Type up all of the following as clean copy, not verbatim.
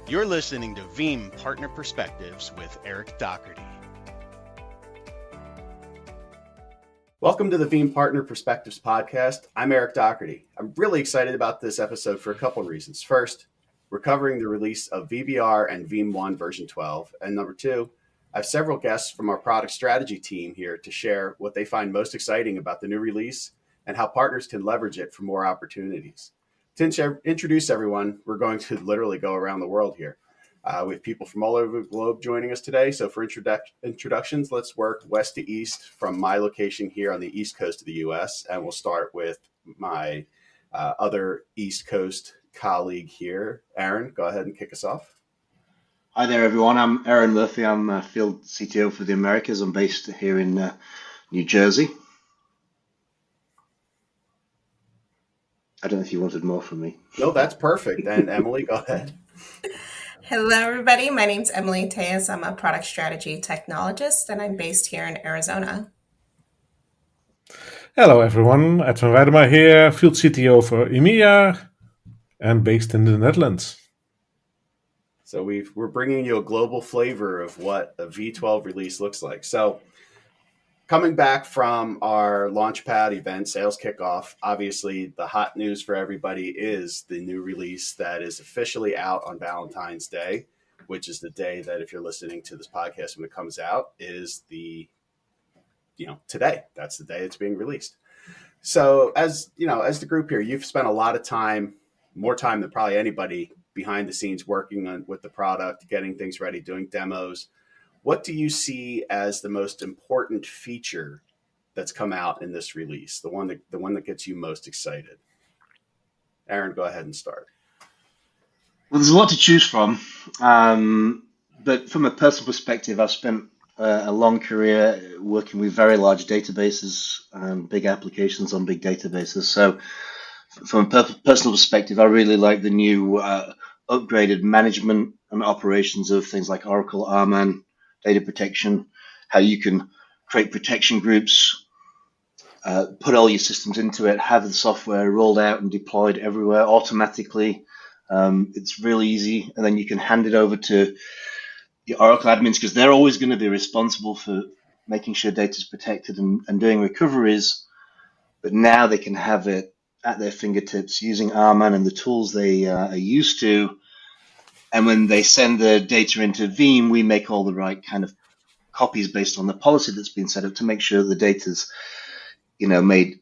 You're listening to Veeam Partner Perspectives with Eric Doherty. Welcome to the Veeam Partner Perspectives podcast. I'm Eric Doherty. I'm really excited about this episode for a couple of reasons. First, we're covering the release of VBR and VeeamONE version 12. And number two, I have several guests from our product strategy team here to share what they find most exciting about the new release and how partners can leverage it for more opportunities. To introduce everyone, we're going to literally go around the world here. We have people from all over the globe joining us today. So for introductions, let's work west to east from my location here on the East Coast of the US. And we'll start with my other East Coast colleague here. Aaron, go ahead and kick us off. Hi there, everyone. I'm Aaron Murphy. I'm a field CTO for the Americas. I'm based here in New Jersey. I don't know if you wanted more from me. No, that's perfect. And Emily, go ahead. Hello, everybody. My name's Emily Tejas. I'm a product strategy technologist, and I'm based here in Arizona. Hello, everyone. Edwin Weidema here, field CTO for EMEA and based in the Netherlands. So we're bringing you a global flavor of what a V12 release looks like. So coming back from our Launchpad event, sales kickoff, obviously the hot news for everybody is the new release that is officially out on Valentine's Day, which is the day that if you're listening to this podcast when it comes out is today. That's the day it's being released. So as the group here, you've spent a lot of time, more time than probably anybody behind the scenes working with the product, getting things ready, doing demos. What do you see as the most important feature that's come out in this release? The one that gets you most excited? Aaron, go ahead and start. Well, there's a lot to choose from, but from a personal perspective, I've spent a long career working with very large databases, big applications on big databases. So from a personal perspective, I really like the new upgraded management and operations of things like Oracle RMAN, data protection, how you can create protection groups, put all your systems into it, have the software rolled out and deployed everywhere automatically. It's really easy. And then you can hand it over to your Oracle admins because they're always going to be responsible for making sure data is protected and doing recoveries. But now they can have it at their fingertips using RMAN and the tools they are used to. And when they send the data into Veeam, we make all the right kind of copies based on the policy that's been set up to make sure the data's,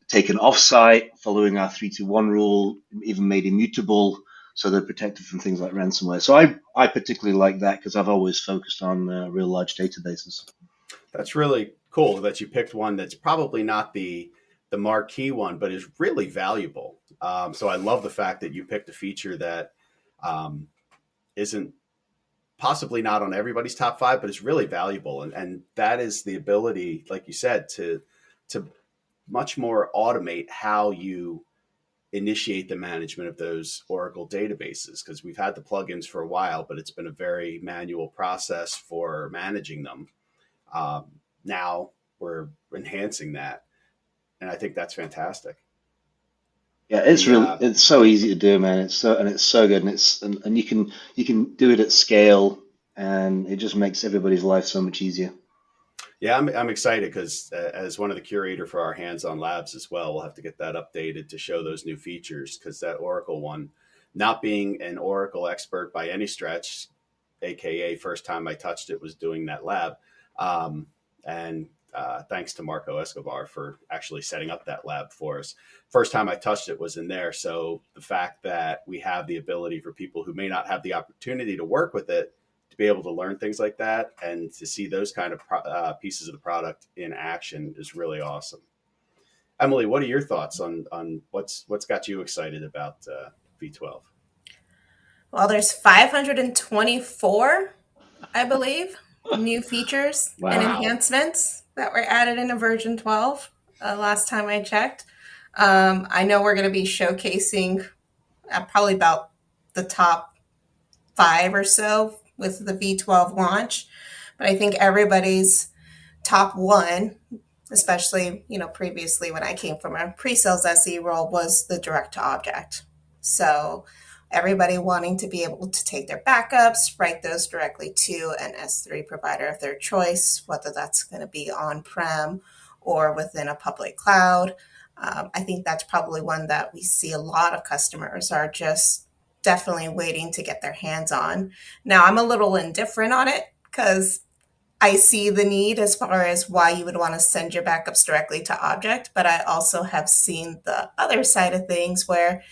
taken off-site, following our 3-2-1 rule, even made immutable, so they're protected from things like ransomware. So I particularly like that because I've always focused on real large databases. That's really cool that you picked one that's probably not the marquee one, but is really valuable. So I love the fact that you picked a feature that isn't possibly not on everybody's top 5, but it's really valuable. And that is the ability, like you said, to much more automate how you initiate the management of those Oracle databases. Because we've had the plugins for a while, but it's been a very manual process for managing them. Now we're enhancing that. And I think that's fantastic. Yeah, it's so easy to do, man. It's so good, and you can do it at scale, and it just makes everybody's life so much easier. Yeah, I'm excited because as one of the curator for our hands-on labs as well, we'll have to get that updated to show those new features because that Oracle one, not being an Oracle expert by any stretch, aka first time I touched it was doing that lab, and thanks to Marco Escobar for actually setting up that lab for us. First time I touched it was in there. So the fact that we have the ability for people who may not have the opportunity to work with it to be able to learn things like that and to see those kind of pieces of the product in action is really awesome. Emily, what are your thoughts on what's got you excited about V12? Well, there's 524, I believe, new features and enhancements that were added into version 12 last time I checked. I know we're going to be showcasing probably about the top 5 or so with the V12 launch, but I think everybody's top 1, especially previously when I came from a pre-sales SE role, was the direct to object. So everybody wanting to be able to take their backups, write those directly to an S3 provider of their choice, whether that's going to be on-prem or within a public cloud. I think that's probably one that we see a lot of customers are just definitely waiting to get their hands on. Now, I'm a little indifferent on it because I see the need as far as why you would want to send your backups directly to Object, but I also have seen the other side of things where,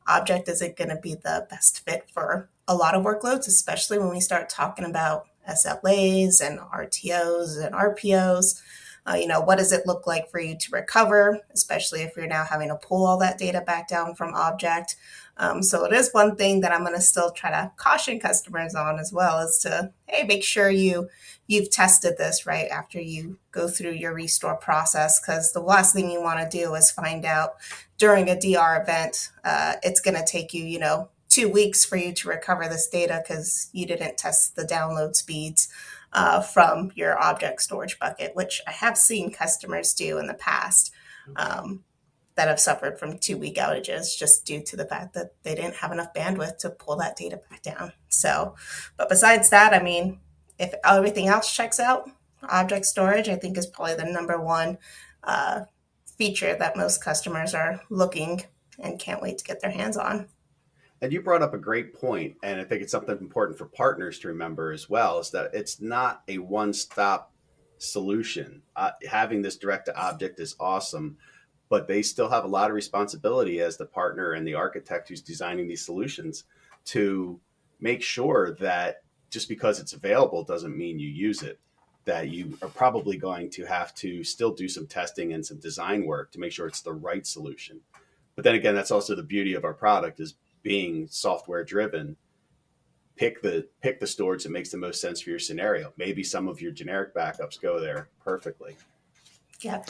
Object isn't going to be the best fit for a lot of workloads, especially when we start talking about SLAs and RTOs and RPOs. What does it look like for you to recover, especially if you're now having to pull all that data back down from Object? So it is one thing that I'm going to still try to caution customers on as well, is to, hey, make sure you've tested this right after you go through your restore process, because the last thing you want to do is find out during a DR event, it's going to take you, 2 weeks for you to recover this data because you didn't test the download speeds from your object storage bucket, which I have seen customers do in the past. That have suffered from 2-week outages just due to the fact that they didn't have enough bandwidth to pull that data back down. So, but besides that, if everything else checks out, object storage, I think, is probably the number one feature that most customers are looking and can't wait to get their hands on. And you brought up a great point, and I think it's something important for partners to remember as well, is that it's not a one-stop solution. Having this direct to object is awesome, but they still have a lot of responsibility as the partner and the architect who's designing these solutions to make sure that just because it's available doesn't mean you use it, that you are probably going to have to still do some testing and some design work to make sure it's the right solution. But then again, that's also the beauty of our product, is being software driven. Pick the storage that makes the most sense for your scenario. Maybe some of your generic backups go there perfectly. Yeah.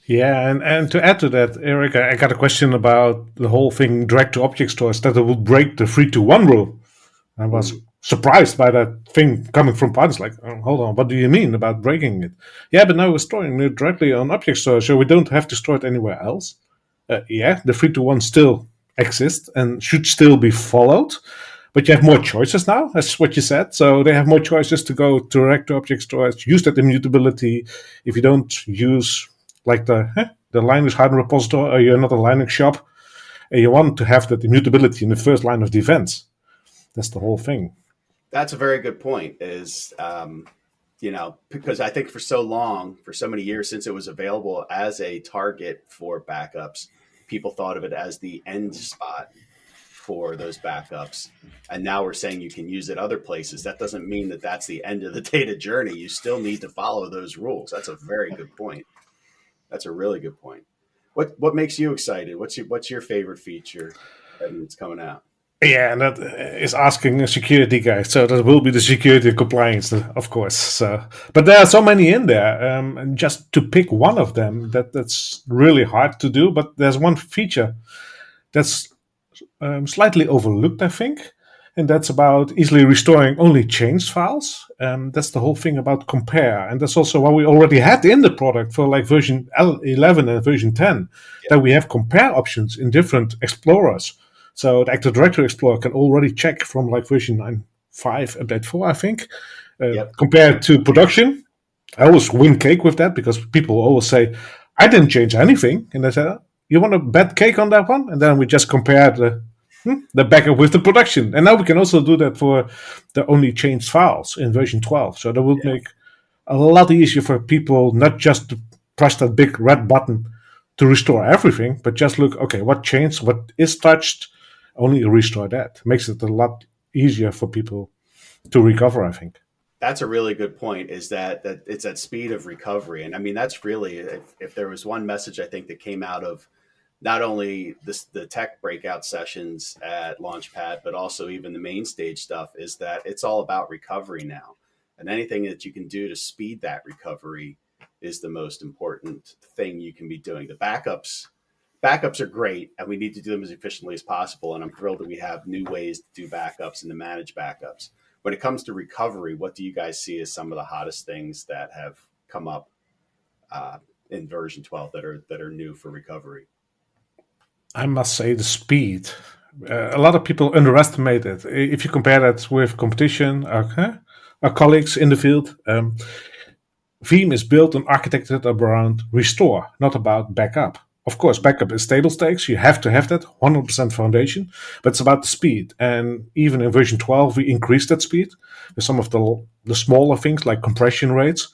Yeah, and to add to that, Eric, I got a question about the whole thing direct to object storage, that it will break the 3-to-1 rule. I was surprised by that thing coming from partners, like, oh, hold on, what do you mean about breaking it? Yeah, but now we're storing it directly on object storage, so we don't have to store it anywhere else. Yeah, the 3-to-1 still exists and should still be followed, but you have more choices now, that's what you said. So they have more choices to go direct to object storage, use that immutability. If you don't use like the Linux hardware repository, or you're not a Linux shop, and you want to have that immutability in the first line of defense. That's the whole thing. That's a very good point, is, because I think for so long, for so many years since it was available as a target for backups, people thought of it as the end spot for those backups. And now we're saying you can use it other places. That doesn't mean that that's the end of the data journey. You still need to follow those rules. That's a very good point. That's a really good point. What makes you excited? What's your favorite feature that's coming out? Yeah, and that is asking a security guy. So that will be the security and compliance, of course. So, but there are so many in there, and just to pick one of them, that's really hard to do. But there's one feature that's slightly overlooked, I think, and that's about easily restoring only changed files. That's the whole thing about compare, and that's also what we already had in the product for like version 11 and version 10, that we have compare options in different explorers. So the Active Directory Explorer can already check from like version 9.5, update 4, I think, compared to production. I always win cake with that, because people always say, I didn't change anything. And I said, you want to bet cake on that one? And then we just compare the backup with the production. And now we can also do that for the only changed files in version 12. So that will make a lot easier for people, not just to press that big red button to restore everything, but just look, okay, what changed, what is touched, only restore that. Makes it a lot easier for people to recover, I think. That's a really good point, is that it's that speed of recovery. And I mean, that's really, if there was one message I think that came out of not only the tech breakout sessions at Launchpad, but also even the main stage stuff, is that it's all about recovery now. And anything that you can do to speed that recovery is the most important thing you can be doing. The backups are great, and we need to do them as efficiently as possible. And I'm thrilled that we have new ways to do backups and to manage backups. When it comes to recovery, what do you guys see as some of the hottest things that have come up in version 12 that are new for recovery? I must say the speed. A lot of people underestimate it. If you compare that with competition, our colleagues in the field, Veeam is built and architected around restore, not about backup. Of course, backup is table stakes. You have to have that 100% foundation, but it's about the speed. And even in version 12, we increased that speed with some of the smaller things like compression rates.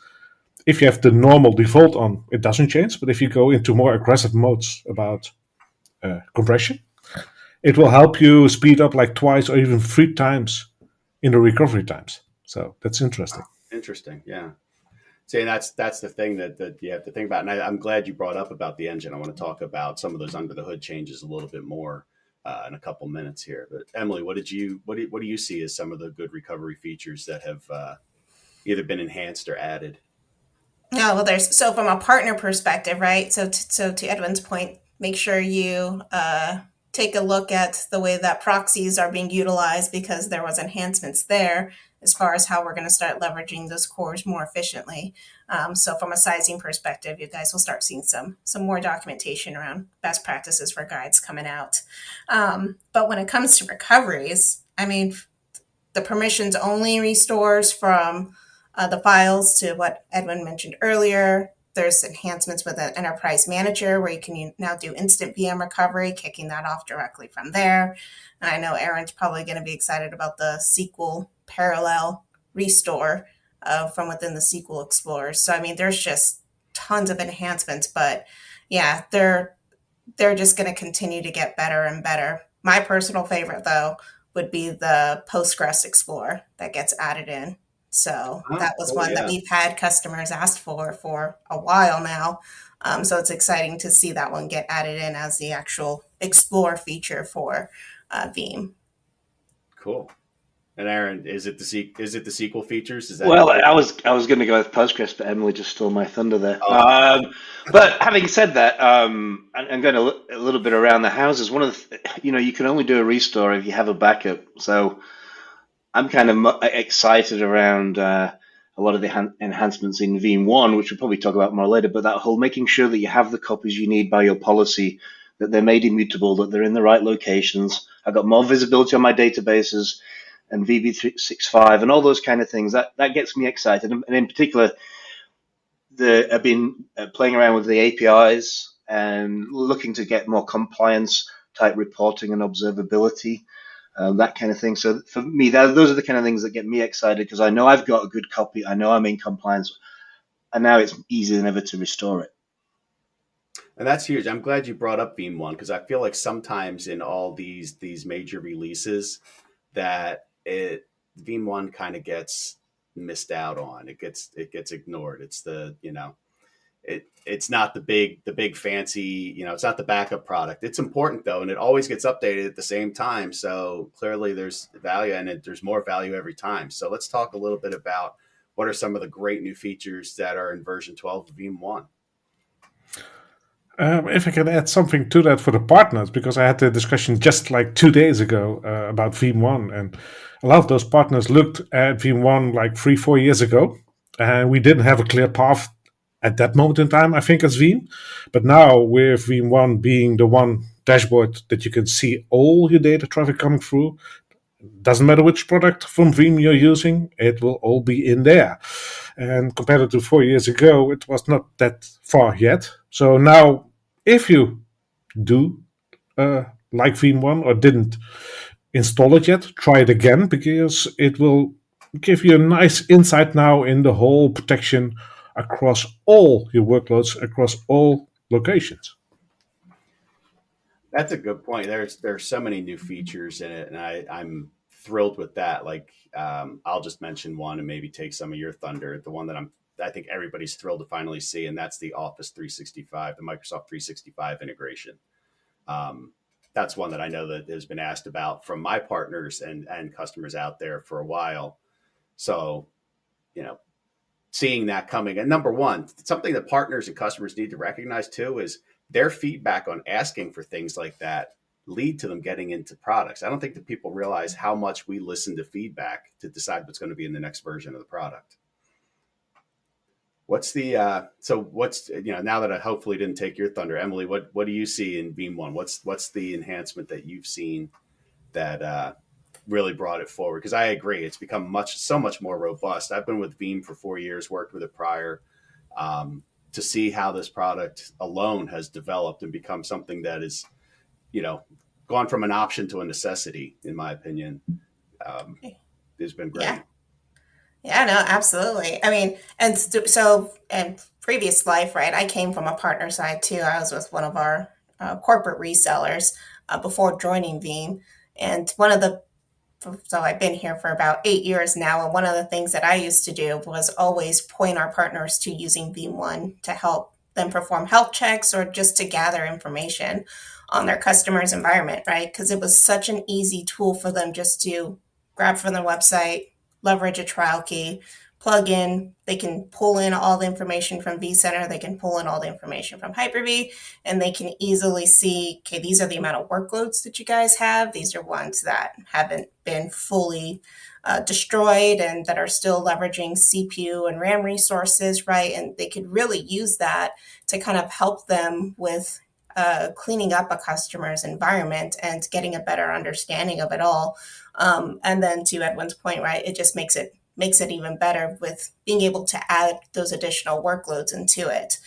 If you have the normal default on, it doesn't change. But if you go into more aggressive modes about compression, it will help you speed up like twice or even 3 times in the recovery times. So that's interesting. Interesting. Yeah. See, and that's the thing that you have to think about. And I'm glad you brought up about the engine. I want to talk about some of those under the hood changes a little bit more in a couple minutes here. But Emily, what do you see as some of the good recovery features that have either been enhanced or added? Yeah, well, so from a partner perspective, right? So to Edwin's point, make sure you take a look at the way that proxies are being utilized, because there was enhancements there as far as how we're going to start leveraging those cores more efficiently. So from a sizing perspective, you guys will start seeing some more documentation around best practices for guides coming out. But when it comes to recoveries, I mean, the permissions only restores from the files to what Edwin mentioned earlier. There's enhancements with an enterprise manager where you can now do instant VM recovery, kicking that off directly from there. And I know Aaron's probably going to be excited about the SQL parallel restore from within the SQL Explorer. So, I mean, there's just tons of enhancements, but yeah, they're just going to continue to get better and better. My personal favorite, though, would be the Postgres Explorer that gets added in. So that was one that we've had customers ask for a while now. So it's exciting to see that one get added in as the actual Explore feature for Veeam. Cool. And Aaron, is it the SQL features? Is that Well, I was going to go with Postgres, but Emily just stole my thunder there. But having said that, I'm going a little bit around the houses. One of the, you can only do a restore if you have a backup. So I'm kind of excited around a lot of the enhancements in VeeamONE, which we'll probably talk about more later. But that whole making sure that you have the copies you need by your policy, that they're made immutable, that they're in the right locations. I've got more visibility on my databases and VB365 and all those kind of things. That gets me excited. And in particular, I've been playing around with the APIs and looking to get more compliance type reporting and observability, that kind of thing. So for me, those are the kind of things that get me excited, because I know I've got a good copy. I know I'm in compliance, and now it's easier than ever to restore it. And that's huge. I'm glad you brought up VeeamONE, because I feel like sometimes in all these major releases that VeeamONE kind of gets missed out on. It gets ignored. It's it's not the big fancy, it's not the backup product. It's important though, and it always gets updated at the same time. So clearly there's value, and there's more value every time. So let's talk a little bit about what are some of the great new features that are in version 12 of VeeamONE. If I can add something to that for the partners, because I had the discussion just like 2 days ago about VeeamONE, and a lot of those partners looked at VeeamONE like 3-4 years ago, and we didn't have a clear path at that moment in time, I think, as Veeam. But now, with VeeamONE being the one dashboard that you can see all your data traffic coming through, doesn't matter which product from Veeam you're using, it will all be in there. And compared to 4 years ago, it was not that far yet. So now, if you do like VeeamONE or didn't install it yet, try it again, because it will give you a nice insight now in the whole protection across all your workloads, across all locations. That's a good point. There's so many new features in it, and I'm thrilled with that. Like, I'll just mention one and maybe take some of your thunder. The one that I think everybody's thrilled to finally see, and that's the Office 365, the Microsoft 365 integration. That's one that I know that has been asked about from my partners and customers out there for a while. So, seeing that coming, and number one, something that partners and customers need to recognize too is their feedback on asking for things like that lead to them getting into products. I don't think that people realize how much we listen to feedback to decide what's going to be in the next version of the product. What's the now that I hopefully didn't take your thunder, Emily, what do you see in VeeamONE? What's the enhancement that you've seen that really brought it forward. Because I agree, it's become so much more robust. I've been with Veeam for 4 years, worked with it prior. To see how this product alone has developed and become something that is, gone from an option to a necessity, in my opinion, has been great. Yeah. Yeah, no, absolutely. I mean, and so in previous life, right, I came from a partner side too. I was with one of our corporate resellers before joining Veeam. And so I've been here for about 8 years now. And one of the things that I used to do was always point our partners to using VeeamONE to help them perform health checks or just to gather information on their customer's environment, right? Because it was such an easy tool for them just to grab from their website, leverage a trial key, plug in. They can pull in all the information from vCenter. They can pull in all the information from Hyper-V, and they can easily see, okay, these are the amount of workloads that you guys have. These are ones that haven't been fully destroyed and that are still leveraging CPU and RAM resources, right? And they could really use that to kind of help them with cleaning up a customer's environment and getting a better understanding of it all. And then to Edwin's point, right, it just makes it even better with being able to add those additional workloads into it.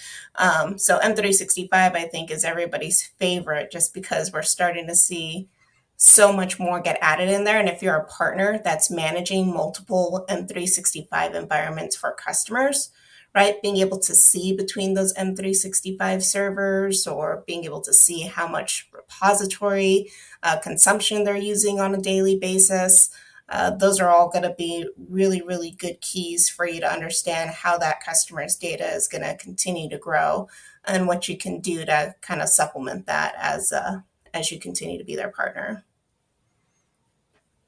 So M365, I think, is everybody's favorite just because we're starting to see so much more get added in there. And if you're a partner that's managing multiple M365 environments for customers, right, being able to see between those M365 servers or being able to see how much repository consumption they're using on a daily basis, those are all going to be really, really good keys for you to understand how that customer's data is going to continue to grow and what you can do to kind of supplement that as you continue to be their partner.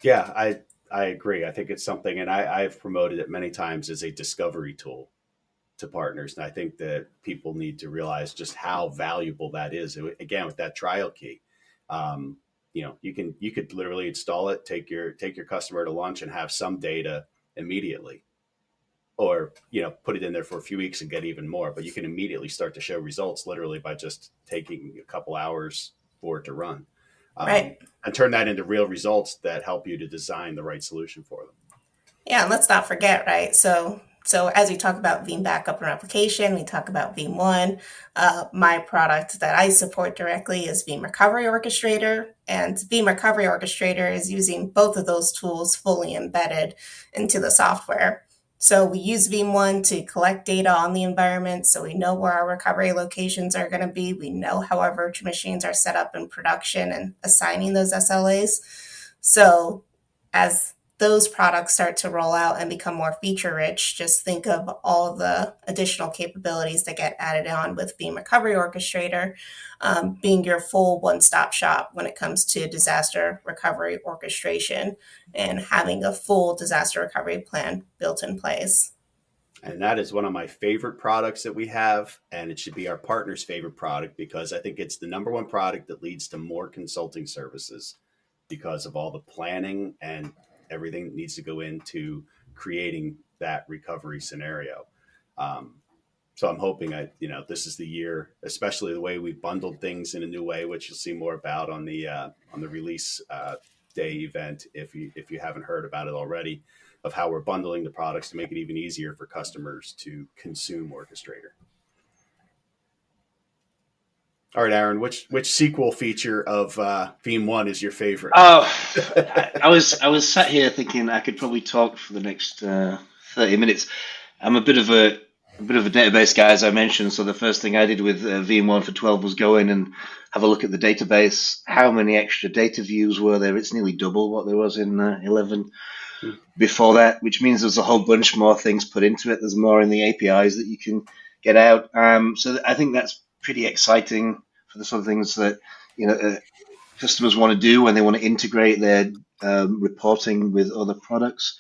Yeah, I agree. I think it's something, and I've promoted it many times as a discovery tool to partners. And I think that people need to realize just how valuable that is. Again, with that trial key, you could literally install it, take your customer to lunch and have some data immediately, or put it in there for a few weeks and get even more. But you can immediately start to show results literally by just taking a couple hours for it to run, right, and turn that into real results that help you to design the right solution for them. Yeah, and let's not forget, right? So as we talk about Veeam Backup and Replication, we talk about VeeamONE. My product that I support directly is Veeam Recovery Orchestrator, and Veeam Recovery Orchestrator is using both of those tools fully embedded into the software. So we use VeeamONE to collect data on the environment, so we know where our recovery locations are going to be. We know how our virtual machines are set up in production and assigning those SLAs. So as those products start to roll out and become more feature rich, just think of all the additional capabilities that get added on with Veeam Recovery Orchestrator, being your full one-stop shop when it comes to disaster recovery orchestration and having a full disaster recovery plan built in place. And that is one of my favorite products that we have, and it should be our partner's favorite product because I think it's the number one product that leads to more consulting services because of all the planning and everything that needs to go into creating that recovery scenario. So I'm hoping this is the year, especially the way we bundled things in a new way, which you'll see more about on the release day event if you haven't heard about it already, of how we're bundling the products to make it even easier for customers to consume Orchestrator. All right, Aaron, which SQL feature of VeeamONE is your favorite? Oh, I was sat here thinking I could probably talk for the next 30 minutes. I'm a bit of a database guy, as I mentioned. So the first thing I did with VeeamONE for 12 was go in and have a look at the database. How many extra data views were there? It's nearly double what there was in 11 before that, which means there's a whole bunch more things put into it. There's more in the APIs that you can get out. So I think that's pretty exciting for the sort of things that customers want to do when they want to integrate their reporting with other products.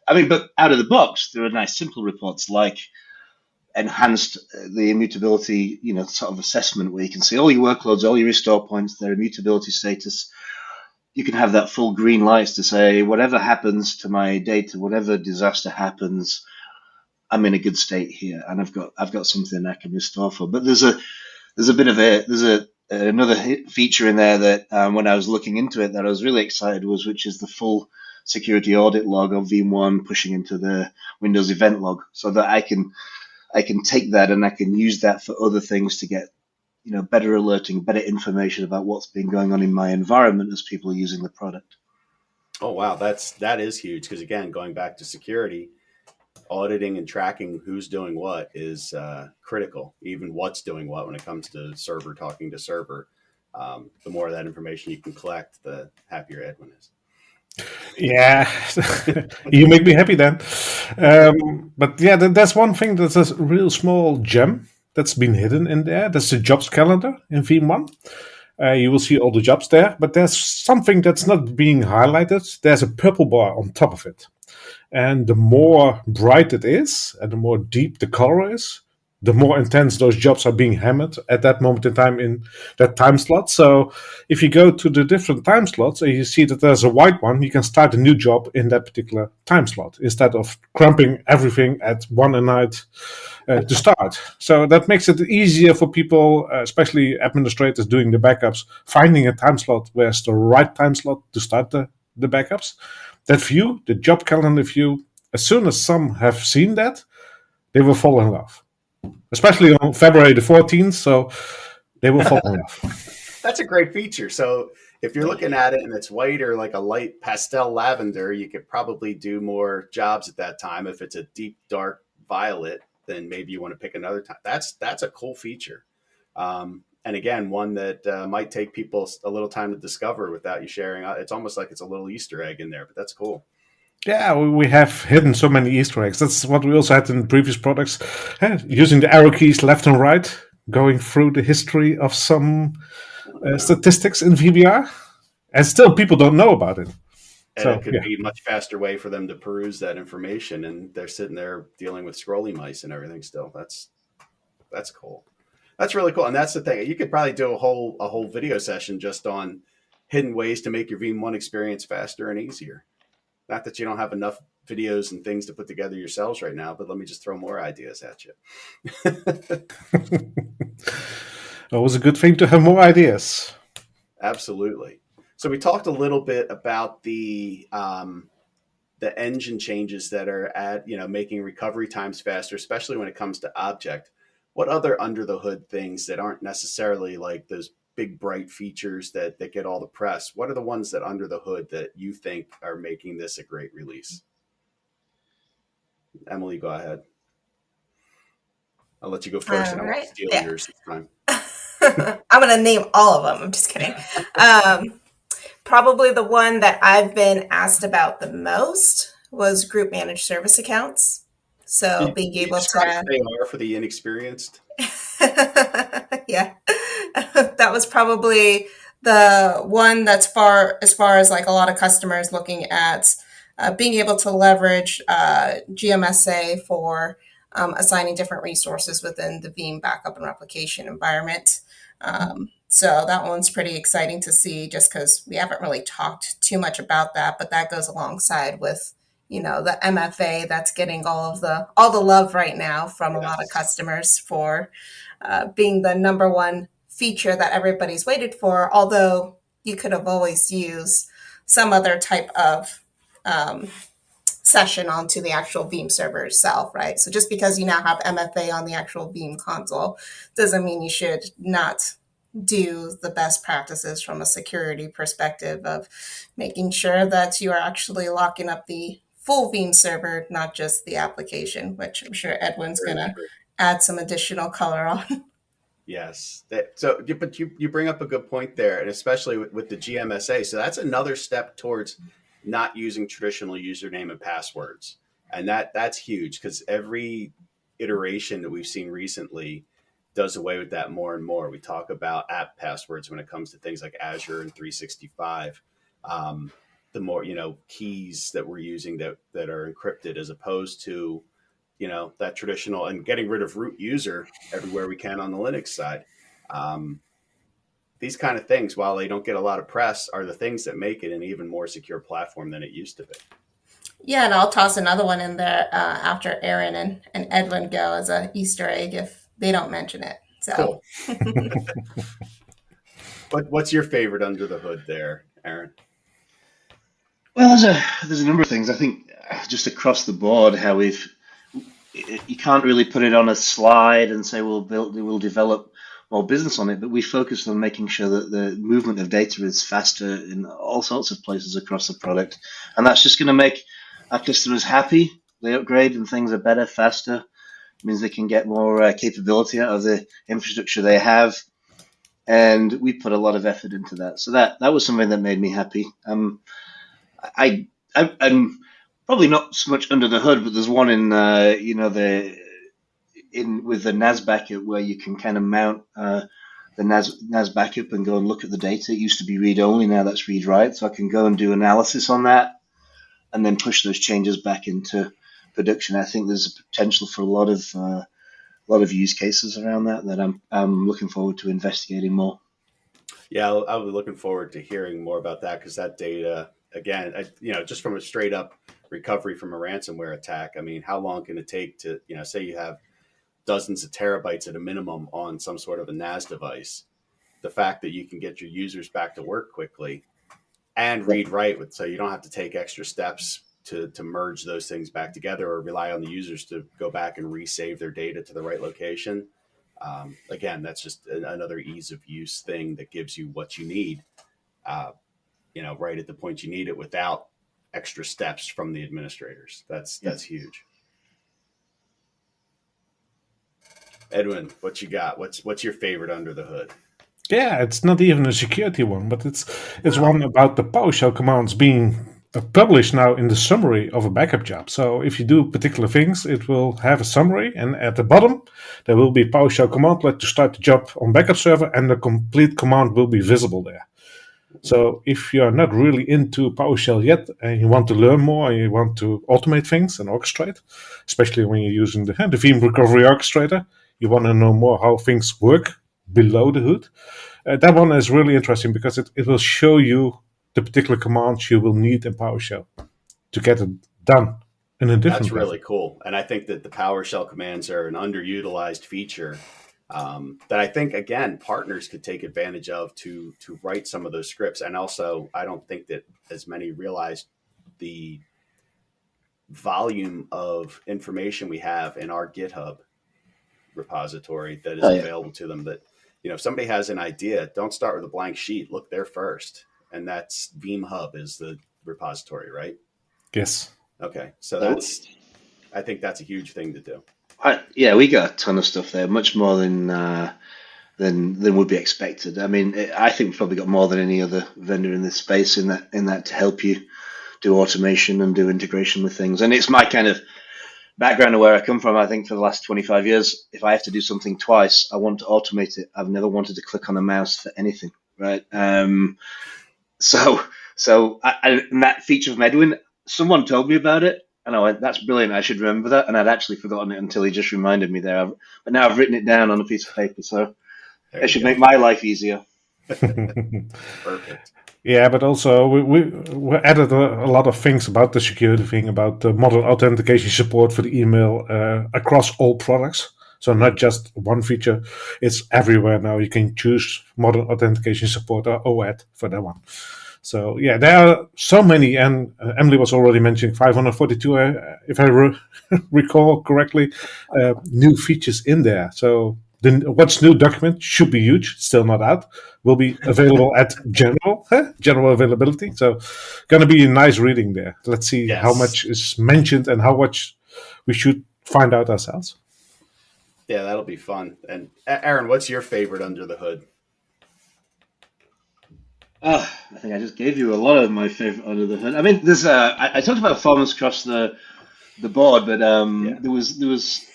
I mean, but out of the box, there are nice simple reports like enhanced the immutability, sort of assessment where you can see all your workloads, all your restore points, their immutability status. You can have that full green light to say whatever happens to my data, whatever disaster happens, I'm in a good state here, and I've got something I can restore for. But there's a another feature in there that when I was looking into it that I was really excited was, which is the full security audit log of VeeamONE pushing into the Windows event log, so that I can take that and I can use that for other things to get better alerting, better information about what's been going on in my environment as people are using the product. Oh wow, that is huge, because again, going back to security, auditing and tracking who's doing what is critical. Even what's doing what when it comes to server talking to server. The more of that information you can collect, the happier Edwin is. Yeah, you make me happy then. But yeah, that's one thing that's a real small gem that's been hidden in there. That's the jobs calendar in VeeamONE. You will see all the jobs there, but there's something that's not being highlighted. There's a purple bar on top of it. And the more bright it is, and the more deep the color is, the more intense those jobs are being hammered at that moment in time in that time slot. So if you go to the different time slots and you see that there's a white one, you can start a new job in that particular time slot instead of cramping everything at one a night to start. So that makes it easier for people, especially administrators doing the backups, finding a time slot where it's the right time slot to start the backups. That view, the job calendar view, as soon as some have seen that, they will fall in love. Especially on February the 14th, so they will fall in love. That's a great feature. So if you're looking at it and it's white or like a light pastel lavender, you could probably do more jobs at that time. If it's a deep, dark violet, then maybe you want to pick another time. That's a cool feature. And again, one that might take people a little time to discover without you sharing. It's almost like it's a little Easter egg in there, but that's cool. Yeah, we have hidden so many Easter eggs. That's what we also had in previous products. Using the arrow keys left and right, going through the history of some statistics in VBR. And still people don't know about it. And so, it could be a much faster way for them to peruse that information. And they're sitting there dealing with scrolly mice and everything still. That's cool. That's really cool. And that's the thing. You could probably do a whole video session just on hidden ways to make your VeeamONE experience faster and easier. Not that you don't have enough videos and things to put together yourselves right now, but let me just throw more ideas at you. Always a good thing to have more ideas. Absolutely. So we talked a little bit about the engine changes that are making recovery times faster, especially when it comes to object. What other under the hood things that aren't necessarily like those big bright features that get all the press? What are the ones that under the hood that you think are making this a great release? Emily, go ahead. I'll let you go first. And I won't steal yours this time. I'm going to name all of them. I'm just kidding. Probably the one that I've been asked about the most was group managed service accounts. So being able to... They are for the inexperienced. Yeah. That was probably the one that's as far as like a lot of customers looking at being able to leverage GMSA for assigning different resources within the Veeam Backup and Replication environment. So that one's pretty exciting to see, just because we haven't really talked too much about that, but that goes alongside with, the MFA that's getting all the love right now from a lot of customers for being the number one feature that everybody's waited for, although you could have always used some other type of session onto the actual Veeam server itself, right? So just because you now have MFA on the actual Veeam console doesn't mean you should not do the best practices from a security perspective of making sure that you are actually locking up the full Veeam server, not just the application, which I'm sure Edwin's going to add some additional color on. Yes. But you bring up a good point there, and especially with the GMSA. So that's another step towards not using traditional username and passwords. And that's huge, because every iteration that we've seen recently does away with that more and more. We talk about app passwords when it comes to things like Azure and 365. The more, keys that we're using that are encrypted, as opposed to, that traditional, and getting rid of root user everywhere we can on the Linux side. These kind of things, while they don't get a lot of press, are the things that make it an even more secure platform than it used to be. Yeah, and I'll toss another one in there after Aaron and Edwin go as an Easter egg if they don't mention it. So, cool. What's your favorite under the hood there, Aaron? Well, there's a number of things. I think just across the board, how you can't really put it on a slide and say we'll develop more business on it, but we focus on making sure that the movement of data is faster in all sorts of places across the product, and that's just going to make our customers happy. They upgrade and things are better, faster. It means they can get more capability out of the infrastructure they have, and we put a lot of effort into that. So that was something that made me happy. I'm probably not so much under the hood, but there's one in with the NAS backup where you can kind of mount the NAS backup and go and look at the data. It used to be read only, now that's read write. So I can go and do analysis on that and then push those changes back into production. I think there's a potential for a lot of use cases around that I'm looking forward to investigating more. Yeah, I'll be looking forward to hearing more about that, because that data, again, just from a straight up recovery from a ransomware attack, I mean, how long can it take to, say you have dozens of terabytes at a minimum on some sort of a NAS device? The fact that you can get your users back to work quickly and read write, so you don't have to take extra steps to merge those things back together or rely on the users to go back and resave their data to the right location. Again, that's just another ease of use thing that gives you what you need, right at the point you need it without extra steps from the administrators. That's huge. Edwin, what you got? What's your favorite under the hood? Yeah, it's not even a security one, but it's one about the PowerShell commands being published now in the summary of a backup job. So if you do particular things, it will have a summary, and at the bottom there will be PowerShell command like to start the job on backup server, and the complete command will be visible there. So if you're not really into PowerShell yet and you want to learn more and you want to automate things and orchestrate, especially when you're using the Veeam Recovery Orchestrator, you want to know more how things work below the hood. That one is really interesting because it will show you the particular commands you will need in PowerShell to get it done in a different That's really cool. And I think that the PowerShell commands are an underutilized feature that I think, again, partners could take advantage of to write some of those scripts. And also, I don't think that as many realize the volume of information we have in our GitHub repository that is available to them. That, if somebody has an idea, don't start with a blank sheet. Look there first. And that's Veeam Hub is the repository, right? Yes. Okay. So I think that's a huge thing to do. We got a ton of stuff there, much more than would be expected. I mean, I think we've probably got more than any other vendor in this space in that to help you do automation and do integration with things. And it's my kind of background of where I come from. I think for the last 25 years, if I have to do something twice, I want to automate it. I've never wanted to click on a mouse for anything, right? So and that feature from Edwin, someone told me about it, and I went, "That's brilliant! I should remember that." And I'd actually forgotten it until he just reminded me there. But now I've written it down on a piece of paper, so it should make my life easier. Perfect. Yeah, but also we added a lot of things about the security thing, about the modern authentication support for the email across all products. So not just one feature, it's everywhere now. You can choose modern authentication support or OAuth for that one. So yeah, there are so many, and Emily was already mentioning 542, if I recall correctly, new features in there. So the What's New document should be huge, still not out, will be available at general availability. So going to be a nice reading there. Let's see how much is mentioned and how much we should find out ourselves. Yeah, that'll be fun. And Aaron, what's your favorite under the hood? I think I just gave you a lot of my favorite under the hood. I mean, there's I talked about performance across the board, but there was.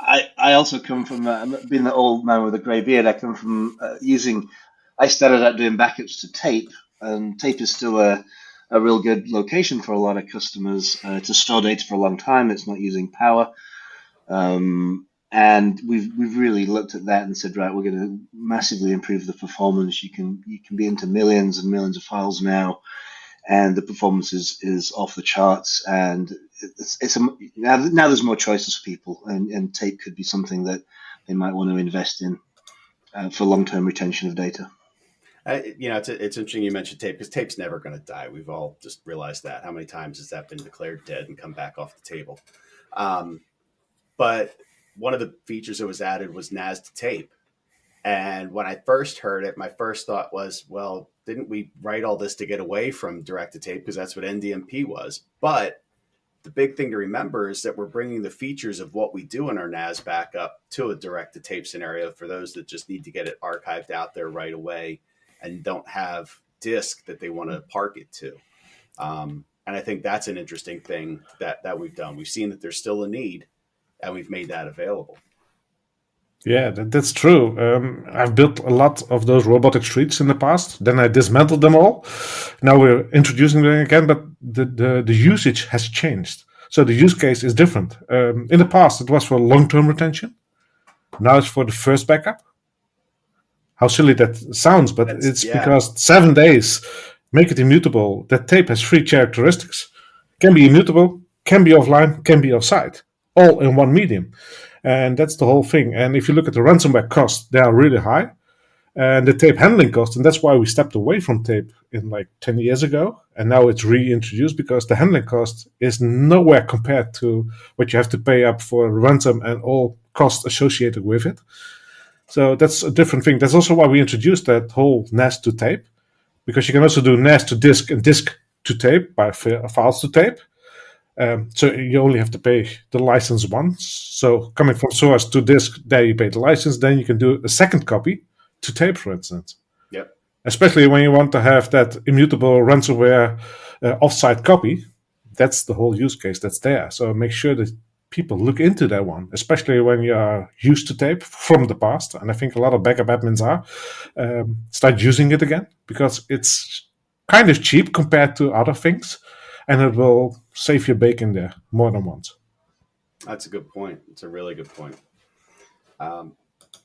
I also come from being the old man with a grey beard. I come from I started out doing backups to tape, and tape is still a real good location for a lot of customers to store data for a long time. It's not using power. And we've really looked at that and said, right, we're going to massively improve the performance. You can be into millions and millions of files now, and the performance is off the charts. And now there's more choices for people, and tape could be something that they might want to invest in for long-term retention of data. It's interesting you mentioned tape because tape's never going to die. We've all just realized that. How many times has that been declared dead and come back off the table? But one of the features that was added was NAS to tape. And when I first heard it, my first thought was, well, didn't we write all this to get away from direct to tape? Because that's what NDMP was. But the big thing to remember is that we're bringing the features of what we do in our NAS backup to a direct to tape scenario for those that just need to get it archived out there right away and don't have disk that they want to park it to. And I think that's an interesting thing that we've done. We've seen that there's still a need, and we've made that available. Yeah, that's true. I've built a lot of those robotic streets in the past. Then I dismantled them all. Now we're introducing them again, but the usage has changed. So the use case is different. In the past, it was for long-term retention. Now it's for the first backup. How silly that sounds, but it's because 7 days make it immutable. That tape has 3 characteristics. Can be immutable, can be offline, can be offsite. All in one medium. And that's the whole thing. And if you look at the ransomware costs, they are really high. And the tape handling costs, and that's why we stepped away from tape in like 10 years ago. And now it's reintroduced because the handling cost is nowhere compared to what you have to pay up for ransom and all costs associated with it. So that's a different thing. That's also why we introduced that whole NAS to tape, because you can also do NAS to disk and disk to tape by files to tape. So you only have to pay the license once. So coming from source to disk, there you pay the license. Then you can do a second copy to tape, for instance. Yep. Especially when you want to have that immutable ransomware offsite copy. That's the whole use case that's there. So make sure that people look into that one, especially when you are used to tape from the past. And I think a lot of backup admins are. Start using it again because it's kind of cheap compared to other things. And it will save your bacon there more than once. That's a good point. It's a really good point.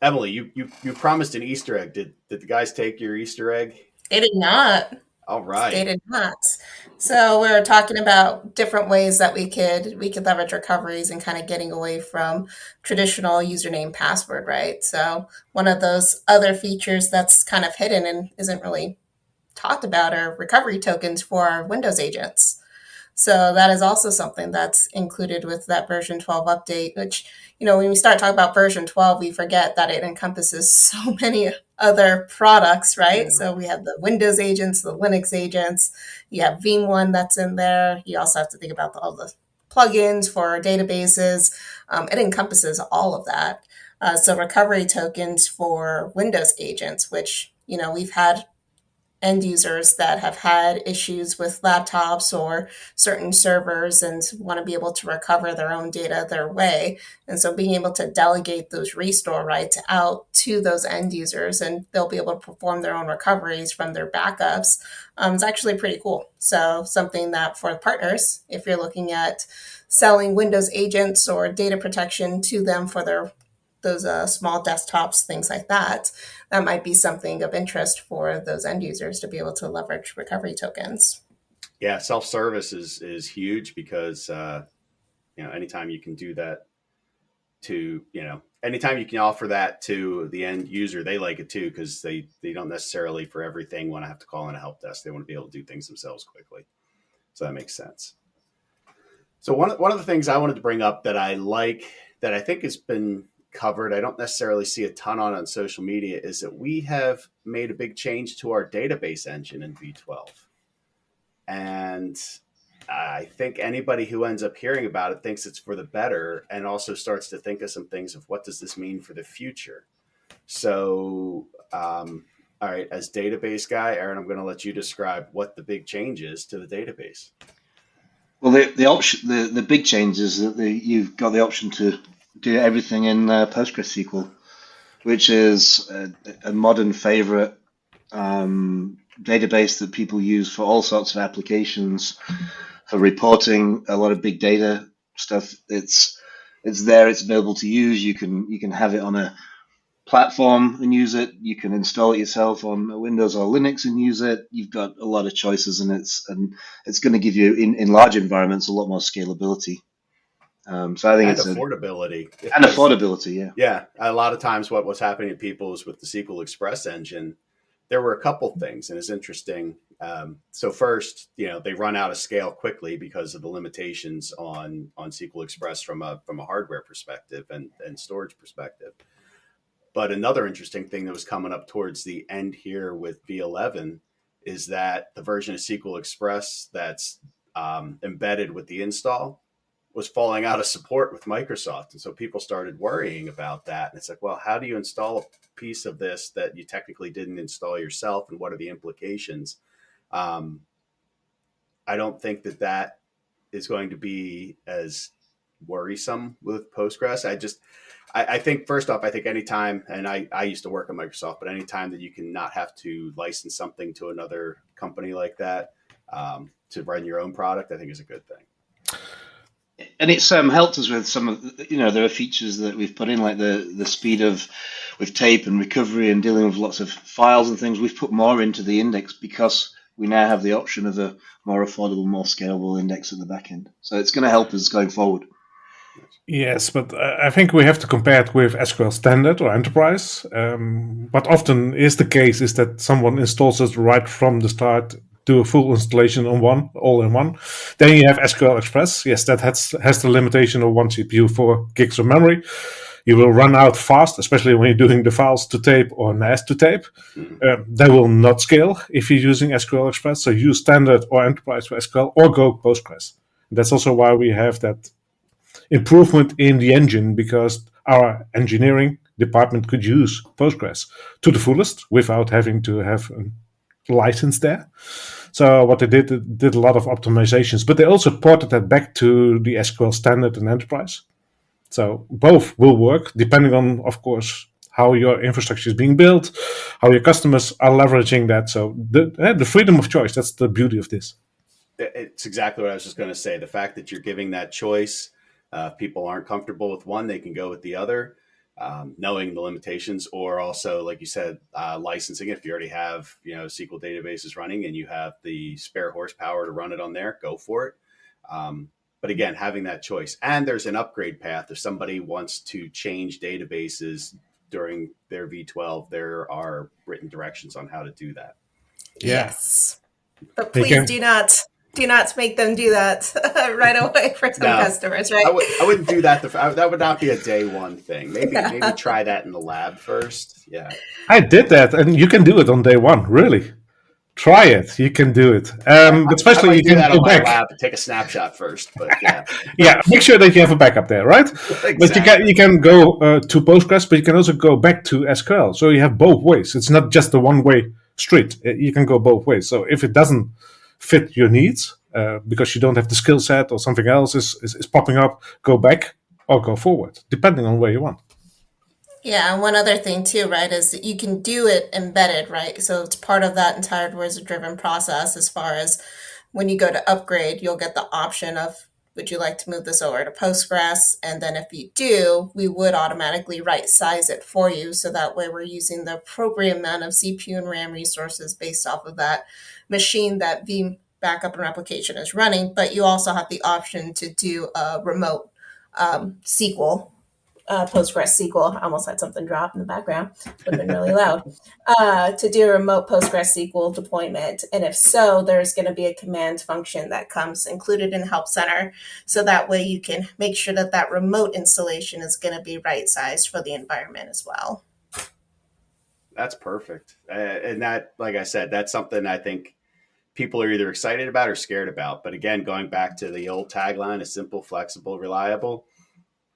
Emily, you promised an Easter egg. Did the guys take your Easter egg? They did not. All right. They did not. So we were talking about different ways that we could leverage recoveries and kind of getting away from traditional username password, right? So one of those other features that's kind of hidden and isn't really talked about are recovery tokens for Windows agents. So that is also something that's included with that version 12 update, which, when we start talking about version 12, we forget that it encompasses so many other products, right? Yeah. So we have the Windows agents, the Linux agents, you have VeeamONE that's in there. You also have to think about all the plugins for databases. It encompasses all of that. So recovery tokens for Windows agents, which, we've had end users that have had issues with laptops or certain servers and want to be able to recover their own data their way. And so being able to delegate those restore rights out to those end users and they'll be able to perform their own recoveries from their backups is actually pretty cool. So something that for partners, if you're looking at selling Windows agents or data protection to them for those small desktops, things like that might be something of interest for those end users to be able to leverage recovery tokens. Yeah, self-service is huge because, anytime you can do that to, anytime you can offer that to the end user, they like it too because they don't necessarily for everything want to have to call in a help desk. They want to be able to do things themselves quickly. So that makes sense. So one of the things I wanted to bring up that I like, that I think has been covered, I don't necessarily see a ton on social media, is that we have made a big change to our database engine in V12. And I think anybody who ends up hearing about it thinks it's for the better and also starts to think of some things of what does this mean for the future. So, all right, as database guy, Aaron, I'm going to let you describe what the big change is to the database. Well, the big change is that you've got the option to do everything in PostgreSQL, which is a modern favorite database that people use for all sorts of applications, for reporting a lot of big data stuff. It's there. It's available to use. You can have it on a platform and use it. You can install it yourself on Windows or Linux and use it. You've got a lot of choices, and it's going to give you in large environments a lot more scalability. So I think it's affordability. Affordability, yeah. Yeah, a lot of times what was happening to people is with the SQL Express engine, there were a couple things, and it's interesting. So first, they run out of scale quickly because of the limitations on SQL Express from a hardware perspective and storage perspective. But another interesting thing that was coming up towards the end here with V11 is that the version of SQL Express that's embedded with the install was falling out of support with Microsoft. And so people started worrying about that. And it's like, well, how do you install a piece of this that you technically didn't install yourself? And what are the implications? I don't think that is going to be as worrisome with Postgres. I think first off, I think anytime, and I used to work at Microsoft, but anytime that you can not have to license something to another company like that to run your own product, I think is a good thing. And it's helped us with some of, there are features that we've put in, like the speed of with tape and recovery and dealing with lots of files and things. We've put more into the index because we now have the option of a more affordable, more scalable index at the back end. So it's going to help us going forward. Yes, but I think we have to compare it with SQL Standard or Enterprise. What often is the case is that someone installs it right from the start, do a full installation on all in one. Then you have SQL Express. Yes, that has the limitation of 1 CPU, 4 gigs of memory. You will run out fast, especially when you're doing the files to tape or NAS to tape. They will not scale if you're using SQL Express. So use Standard or Enterprise for SQL or go Postgres. That's also why we have that improvement in the engine, because our engineering department could use Postgres to the fullest without having to have a license there. So what they did a lot of optimizations, but they also ported that back to the SQL Standard and Enterprise. So both will work depending on, of course, how your infrastructure is being built, how your customers are leveraging that. So the freedom of choice, that's the beauty of this. It's exactly what I was just going to say. The fact that you're giving that choice, if people aren't comfortable with one, they can go with the other, knowing the limitations, or also, like you said, licensing it. If you already have, SQL databases running and you have the spare horsepower to run it on there, go for it. But again, having that choice, and there's an upgrade path. If somebody wants to change databases during their V12, there are written directions on how to do that. Yeah. Yes, but please do not make them do that right away for some customers, right? I wouldn't do that. That would not be a day one thing. Maybe try that in the lab first. Yeah, I did that, and you can do it on day one. Really, try it. You can do it. Especially you can do that go on back. My lab and take a snapshot first. But yeah, yeah. Make sure that you have a backup there, right? Exactly. But you can go to Postgres, but you can also go back to SQL. So you have both ways. It's not just a one-way street. You can go both ways. So if it doesn't fit your needs, because you don't have the skill set or something else is popping up, go back or go forward, depending on where you want. Yeah, and one other thing too, right, is that you can do it embedded, right? So it's part of that entire wizard-driven process. As far as when you go to upgrade, you'll get the option of, would you like to move this over to Postgres? And then if you do, we would automatically right size it for you. So that way we're using the appropriate amount of CPU and RAM resources based off of that machine that Veeam Backup and Replication is running. But you also have the option to do a remote SQL, Postgres SQL. I almost had something drop in the background. Would have been really loud. To do a remote Postgres SQL deployment. And if so, there's going to be a command function that comes included in Help Center. So that way you can make sure that remote installation is going to be right-sized for the environment as well. That's perfect. And that, like I said, that's something I think people are either excited about or scared about. But again, going back to the old tagline, is simple, flexible, reliable.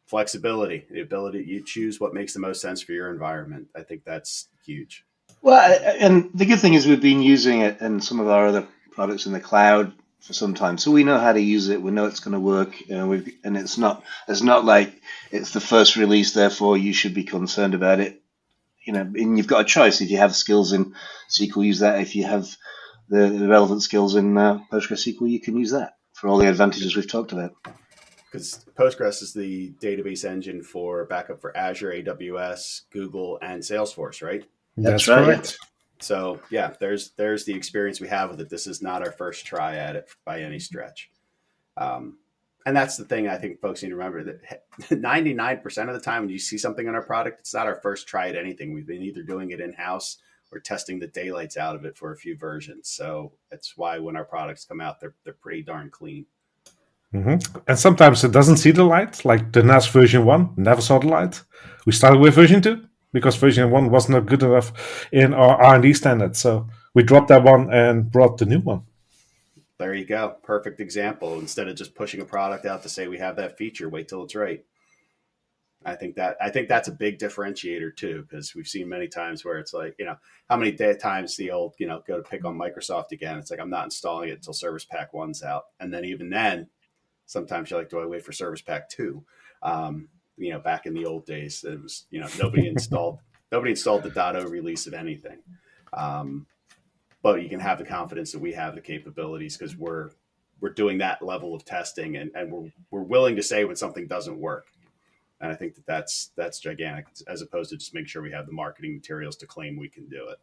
Flexibility, the ability you choose what makes the most sense for your environment. I think that's huge. Well, and the good thing is we've been using it in some of our other products in the cloud for some time, so we know how to use it. We know it's going to work, and it's not like it's the first release, therefore you should be concerned about it. And you've got a choice. If you have skills in SQL, use that. If you have the relevant skills in PostgreSQL, you can use that for all the advantages we've talked about. Because Postgres is the database engine for backup for Azure, AWS, Google, and Salesforce, right? That's right. Correct. So yeah, there's the experience we have with it. This is not our first try at it by any stretch. And that's the thing I think folks need to remember, that 99% of the time when you see something on our product, it's not our first try at anything. We've been either doing it in-house we're testing the daylights out of it for a few versions. So that's why when our products come out, they're pretty darn clean. Mm-hmm. And sometimes it doesn't see the light, like the NAS version 1 never saw the light. We started with version 2 because version 1 was not good enough in our R&D standards. So we dropped that one and brought the new one. There you go. Perfect example. Instead of just pushing a product out to say we have that feature, wait till it's right. I think that's a big differentiator too, because we've seen many times where it's like, how many times the old, go to pick on Microsoft again. It's like, I'm not installing it until Service Pack 1's out. And then even then, sometimes you're like, do I wait for Service Pack 2? Back in the old days, it was, nobody installed the .0 release of anything. But you can have the confidence that we have the capabilities because we're doing that level of testing and we're willing to say when something doesn't work. And I think that's gigantic, as opposed to just making sure we have the marketing materials to claim we can do it.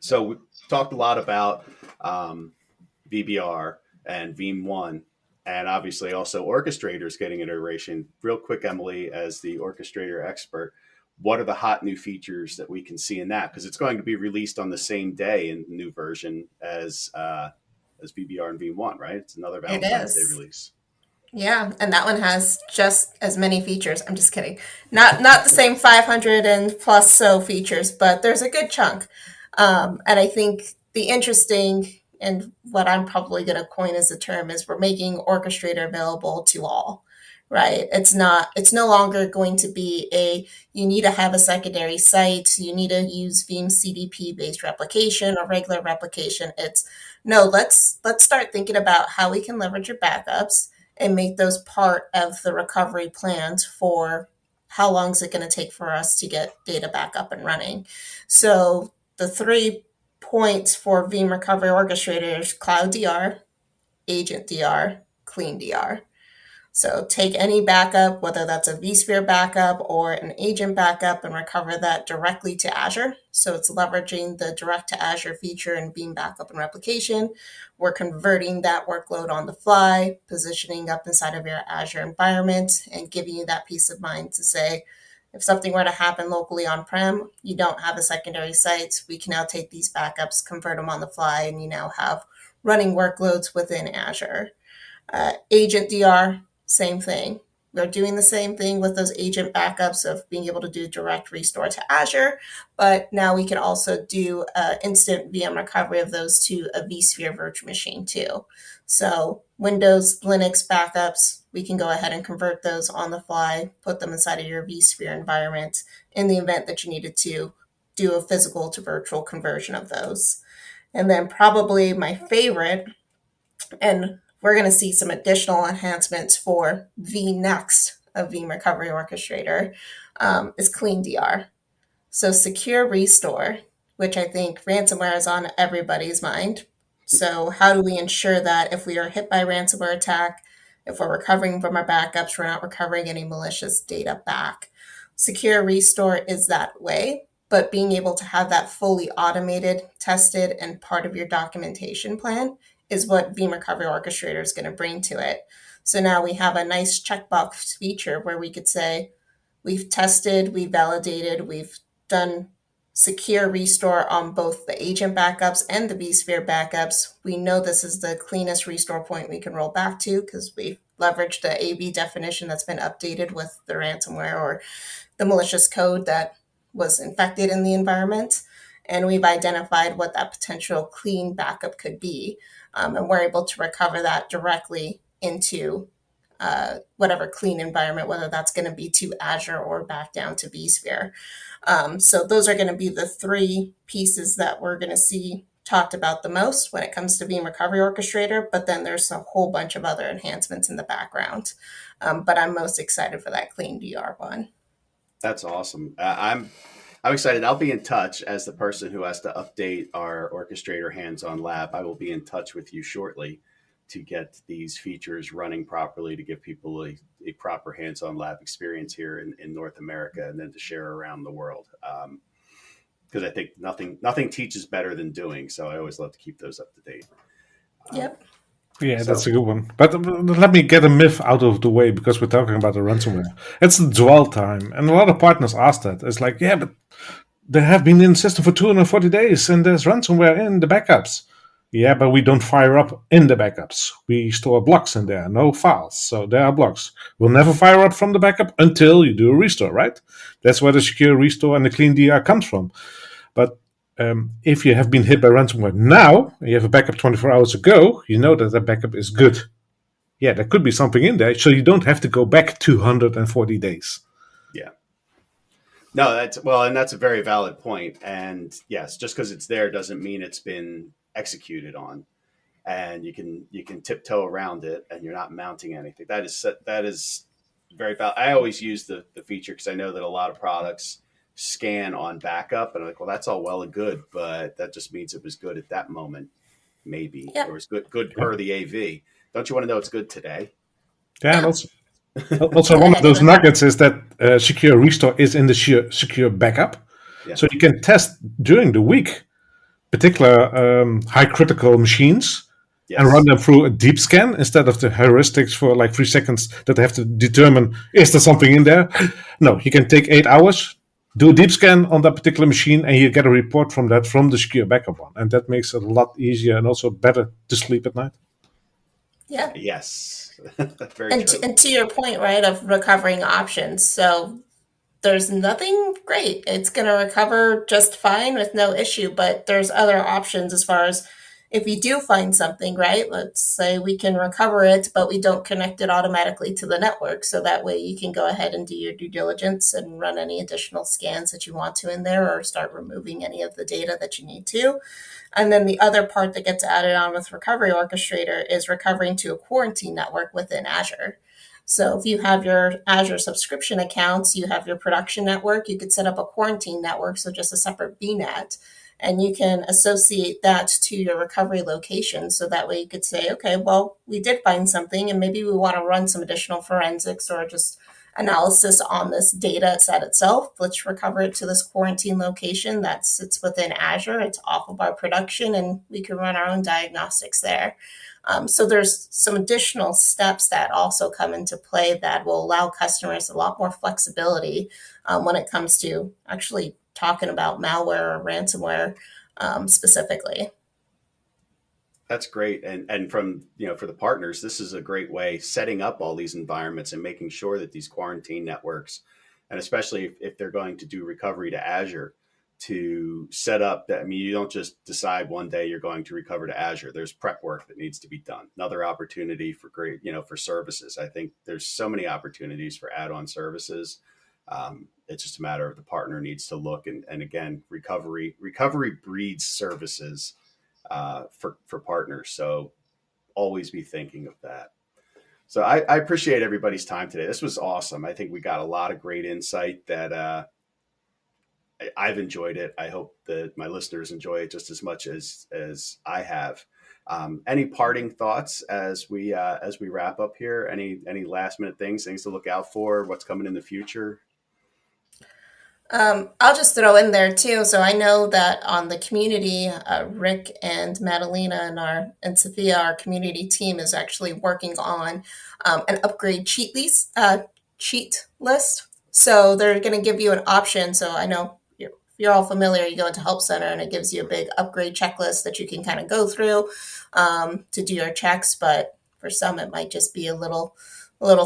So we talked a lot about VBR and VeeamONE, and obviously also orchestrators getting an iteration. Real quick, Emily, as the orchestrator expert, what are the hot new features that we can see in that? Because it's going to be released on the same day in the new version as VBR and VeeamONE, right? It's another Valentine's Day release. Yeah, and that one has just as many features. I'm just kidding. Not the same 500 and plus so features, but there's a good chunk. And I think the interesting and what I'm probably going to coin as a term is we're making orchestrator available to all, right? It's no longer going to be you need to have a secondary site, you need to use Veeam CDP based replication or regular replication. It's no, let's start thinking about how we can leverage your backups and make those part of the recovery plans for how long is it going to take for us to get data back up and running. So the 3 points for Veeam Recovery Orchestrator is Cloud DR, Agent DR, Clean DR. So take any backup, whether that's a vSphere backup or an agent backup, and recover that directly to Azure. So it's leveraging the direct to Azure feature in Veeam Backup and Replication. We're converting that workload on the fly, positioning up inside of your Azure environment, and giving you that peace of mind to say, if something were to happen locally on-prem, you don't have a secondary site, we can now take these backups, convert them on the fly, and you now have running workloads within Azure. Agent DR, same thing. We're doing the same thing with those agent backups of being able to do direct restore to Azure, but now we can also do instant VM recovery of those to a vSphere virtual machine too. So Windows, Linux backups, we can go ahead and convert those on the fly, put them inside of your vSphere environment in the event that you needed to do a physical to virtual conversion of those. And then probably my favorite, and we're going to see some additional enhancements for vNext of Veeam Recovery Orchestrator, is Clean DR. So secure restore, which I think ransomware is on everybody's mind. So how do we ensure that if we are hit by a ransomware attack, if we're recovering from our backups, we're not recovering any malicious data back? Secure restore is that way, but being able to have that fully automated, tested, and part of your documentation plan is what Veeam Recovery Orchestrator is going to bring to it. So now we have a nice checkbox feature where we could say, we've tested, we've validated, we've done secure restore on both the agent backups and the vSphere backups. We know this is the cleanest restore point we can roll back to because we've leveraged the AB definition that's been updated with the ransomware or the malicious code that was infected in the environment. And we've identified what that potential clean backup could be. And we're able to recover that directly into whatever clean environment, whether that's going to be to Azure or back down to vSphere. So those are going to be the 3 pieces that we're going to see talked about the most when it comes to Veeam Recovery Orchestrator, but then there's a whole bunch of other enhancements in the background. But I'm most excited for that Clean DR one. That's awesome. I'm excited. I'll be in touch as the person who has to update our orchestrator hands-on lab. I will be in touch with you shortly to get these features running properly, to give people a proper hands-on lab experience here in North America, and then to share around the world. Because I think nothing teaches better than doing. So I always love to keep those up to date. Yep. Yeah, that's a good one. But let me get a myth out of the way, because we're talking about the ransomware. It's the dwell time. And a lot of partners ask that. It's like, yeah, but they have been in the system for 240 days and there's ransomware in the backups. Yeah, but we don't fire up in the backups. We store blocks in there, no files. So there are blocks. We'll never fire up from the backup until you do a restore, right? That's where the secure restore and the clean DR comes from. But if you have been hit by ransomware now, and you have a backup 24 hours ago, you know that backup is good. Yeah, there could be something in there, so you don't have to go back 240 days. Yeah. No, that's a very valid point. And yes, just because it's there doesn't mean it's been executed on. And you can tiptoe around it, and you're not mounting anything. That is very valid. I always use the feature because I know that a lot of products scan on backup, and I'm like, well, that's all well and good, but that just means it was good at that moment, maybe, or it's good per the AV. Don't you want to know it's good today? Yeah, and also one of those nuggets is that secure restore is in the secure backup, so you can test during the week particular high critical machines. Yes. And run them through a deep scan instead of the heuristics for like 3 seconds that they have to determine, is there something in there? No, you can take 8 hours, do a deep scan on that particular machine, and you get a report from that from the secure backup one. And that makes it a lot easier and also better to sleep at night. Yeah. Yes. Very true. And to your point, right, of recovering options. So there's nothing great. It's going to recover just fine with no issue, but there's other options as far as if you do find something, right, let's say we can recover it, but we don't connect it automatically to the network. So that way you can go ahead and do your due diligence and run any additional scans that you want to in there, or start removing any of the data that you need to. And then the other part that gets added on with Recovery Orchestrator is recovering to a quarantine network within Azure. So if you have your Azure subscription accounts, you have your production network, you could set up a quarantine network, so just a separate VNet. And you can associate that to your recovery location. So that way you could say, okay, well, we did find something and maybe we want to run some additional forensics or just analysis on this data set itself. Let's recover it to this quarantine location that sits within Azure. It's off of our production and we can run our own diagnostics there. So there's some additional steps that also come into play that will allow customers a lot more flexibility when it comes to actually talking about malware or ransomware specifically. That's great. And from, for the partners, this is a great way setting up all these environments and making sure that these quarantine networks, and especially if they're going to do recovery to Azure, to set up that. I mean, you don't just decide one day you're going to recover to Azure. There's prep work that needs to be done. Another opportunity for great, for services. I think there's so many opportunities for add-on services. It's just a matter of the partner needs to look, and again, recovery breeds services for partners. So always be thinking of that. So I appreciate everybody's time today. This was awesome. I think we got a lot of great insight that I've enjoyed it. I hope that my listeners enjoy it just as much as I have. Any parting thoughts as we wrap up here? Any last minute things to look out for? What's coming in the future? I'll just throw in there too. So I know that on the community, Rick and Madalena and Sophia, our community team, is actually working on an upgrade cheat list. So they're going to give you an option. So I know you're all familiar. You go into Help Center and it gives you a big upgrade checklist that you can kind of go through to do your checks. But for some, it might just be a little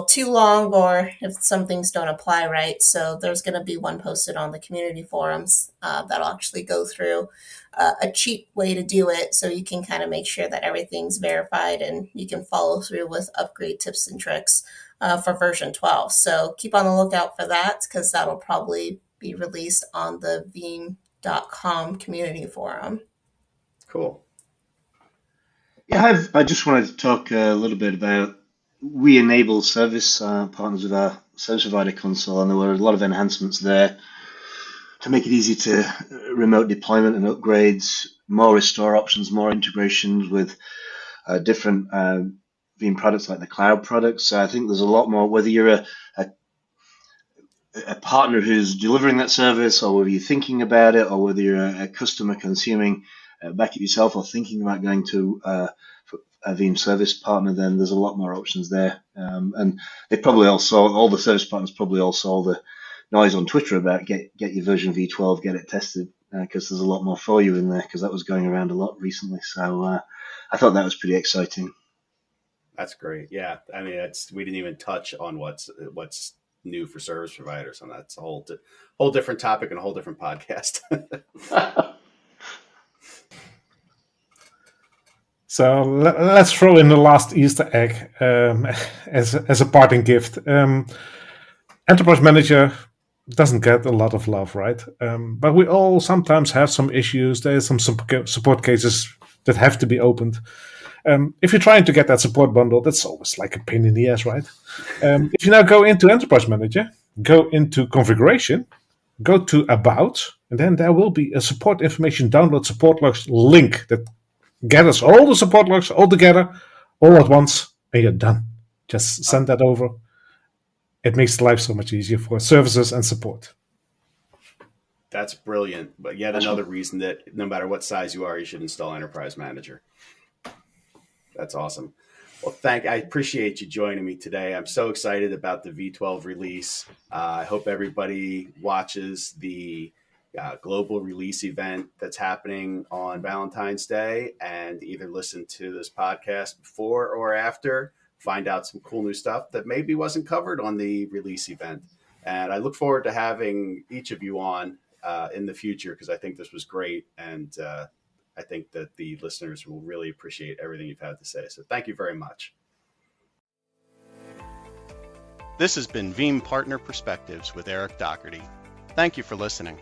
too long, or if some things don't apply right. So there's going to be one posted on the community forums that'll actually go through a cheap way to do it, so you can kind of make sure that everything's verified and you can follow through with upgrade tips and tricks for version 12. So keep on the lookout for that, because that'll probably be released on the Veeam.com community forum. Cool. Yeah, I just wanted to talk a little bit about, we enable service partners with our service provider console, and there were a lot of enhancements there to make it easy to remote deployment and upgrades, more restore options, more integrations with different Veeam products like the cloud products. So I think there's a lot more, whether you're a partner who's delivering that service, or whether you're thinking about it, or whether you're a customer consuming backup yourself, or thinking about going to a Veeam service partner, then there's a lot more options there. And they probably all the service partners probably all saw the noise on Twitter about get your version V12, get it tested, because there's a lot more for you in there, because that was going around a lot recently. So I thought that was pretty exciting. That's great. Yeah, I mean, we didn't even touch on what's new for service providers, and that's a whole different topic and a whole different podcast. So let's throw in the last Easter egg as a parting gift. Enterprise Manager doesn't get a lot of love, right? But we all sometimes have some issues. There's some support cases that have to be opened. If you're trying to get that support bundle, that's always like a pain in the ass, right? If you now go into Enterprise Manager, go into Configuration, go to About, and then there will be a support information download support logs link that gathers all the support logs all together, all at once, and you're done. Just send that over. It makes life so much easier for services and support. That's brilliant. But yet another reason that no matter what size you are, you should install Enterprise Manager. That's awesome. Well, I appreciate you joining me today. I'm so excited about the V12 release. I hope everybody watches the global release event that's happening on Valentine's Day, and either listen to this podcast before or after, find out some cool new stuff that maybe wasn't covered on the release event. And I look forward to having each of you on in the future, because I think this was great. And I think that the listeners will really appreciate everything you've had to say. So thank you very much. This has been Veeam Partner Perspectives with Eric Doherty. Thank you for listening.